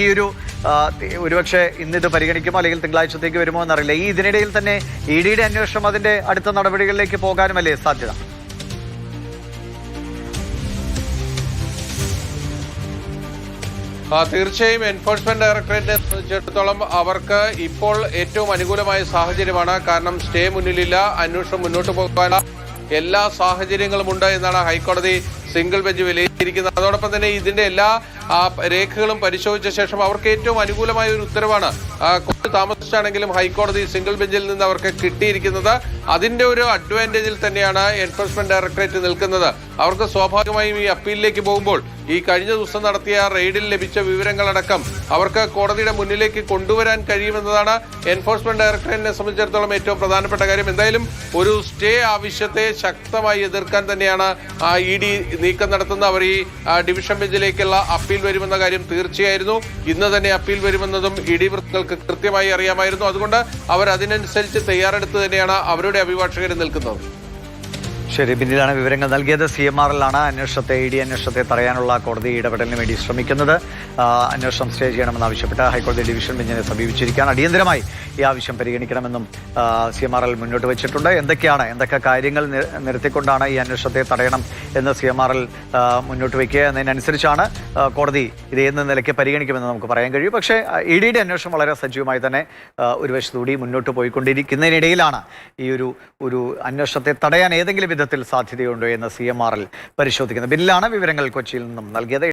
ഈ ഒരുപക്ഷെ ഇന്നിത് പരിഗണിക്കുമോ അല്ലെങ്കിൽ തിങ്കളാഴ്ചത്തേക്ക് വരുമോ എന്നറിയില്ല. ഇതിനിടയിൽ തന്നെ ഇഡിയുടെ അന്വേഷണം അതിന്റെ അടുത്ത നടപടികളിലേക്ക് പോകാനുമല്ലേ സാധ്യത? തീർച്ചയായും എൻഫോഴ്സ്മെന്റ് ഡയറക്ടറേറ്റിനെ സംബന്ധിച്ചിടത്തോളം അവർക്ക് ഇപ്പോൾ ഏറ്റവും അനുകൂലമായ സാഹചര്യമാണ്. കാരണം സ്റ്റേ മുന്നിലില്ല, അന്വേഷണം മുന്നോട്ട് പോകാനുള്ള എല്ലാ സാഹചര്യങ്ങളും ഉണ്ട് എന്നാണ് ഹൈക്കോടതി സിംഗിൾ ബെഞ്ച് വിലയിരുത്തിയിരിക്കുന്നത്. അതോടൊപ്പം തന്നെ ഇതിന്റെ എല്ലാ രേഖകളും പരിശോധിച്ച ശേഷം അവർക്ക് ഏറ്റവും അനുകൂലമായ ഒരു ഉത്തരവാണ് കുറച്ച് താമസിച്ചാണെങ്കിലും ഹൈക്കോടതി സിംഗിൾ ബെഞ്ചിൽ നിന്ന് അവർക്ക് കിട്ടിയിരിക്കുന്നത്. അതിന്റെ ഒരു അഡ്വാൻറ്റേജിൽ തന്നെയാണ് എൻഫോഴ്സ്മെന്റ് ഡയറക്ടറേറ്റ് നിൽക്കുന്നത്. അവർക്ക് സ്വാഭാവികമായും ഈ അപ്പീലിലേക്ക് പോകുമ്പോൾ ഈ കഴിഞ്ഞ ദിവസം നടത്തിയ റെയ്ഡിൽ ലഭിച്ച വിവരങ്ങളടക്കം അവർക്ക് കോടതിയുടെ മുന്നിലേക്ക് കൊണ്ടുവരാൻ കഴിയുമെന്നതാണ് എൻഫോഴ്സ്മെന്റ് ഡയറക്ടറേറ്റിനെ സംബന്ധിച്ചിടത്തോളം ഏറ്റവും പ്രധാനപ്പെട്ട കാര്യം. എന്തായാലും ഒരു സ്റ്റേ ആവശ്യത്തെ ശക്തമായി എതിർക്കാൻ തന്നെയാണ് ഇഡി നീക്കം നടത്തുന്നത്. അവർ ഈ ഡിവിഷൻ ബെഞ്ചിലേക്കുള്ള അപ്പീൽ വരുമെന്ന കാര്യം തീർച്ചയായിരുന്നു. ഇന്ന് തന്നെ അപ്പീൽ വരുമെന്നതും ഇഡി വൃത്തങ്ങൾക്ക് കൃത്യമായി അറിയാമായിരുന്നു. അതുകൊണ്ട് അവർ അതിനനുസരിച്ച് തയ്യാറെടുത്ത് തന്നെയാണ് അവരുടെ അഭിഭാഷകർ നിൽക്കുന്നത്. ശരി, പിന്നീടാണ് വിവരങ്ങൾ നൽകിയത്. CMRലാണ് ഇഡി അന്വേഷണത്തെ തടയാനുള്ള കോടതി ഇടപെടലിന് വേണ്ടി ശ്രമിക്കുന്നത്. അന്വേഷണം സ്റ്റേ ചെയ്യണമെന്നാവശ്യപ്പെട്ട് ഹൈക്കോടതി ഡിവിഷൻ ബെഞ്ചിനെ സമീപിച്ചിരിക്കുകയാണ്. അടിയന്തരമായി ഈ ആവശ്യം പരിഗണിക്കണമെന്നും CMRL മുന്നോട്ട് വെച്ചിട്ടുണ്ട്. എന്തൊക്കെ കാര്യങ്ങൾ നിരത്തിക്കൊണ്ടാണ് ഈ അന്വേഷണത്തെ തടയണം എന്ന് CMRL മുന്നോട്ട് വയ്ക്കുക എന്നതിനനുസരിച്ചാണ് കോടതി ഇത് എന്ന നിലയ്ക്ക് പരിഗണിക്കുമെന്ന് നമുക്ക് പറയാൻ കഴിയും. പക്ഷേ ഇഡിയുടെ അന്വേഷണം വളരെ സജീവമായി തന്നെ ഒരു വശത്തുകൂടി മുന്നോട്ട് പോയിക്കൊണ്ടിരിക്കുന്നതിനിടയിലാണ് ഈ ഒരു അന്വേഷണത്തെ തടയാൻ ഏതെങ്കിലും വിധത്തിൽ സാധ്യതയുണ്ടോ എന്ന് CMRL പരിശോധിക്കുന്നത്. ബില്ലാണ് വിവരങ്ങൾ കൊച്ചിയിൽ നിന്നും നൽകിയത്.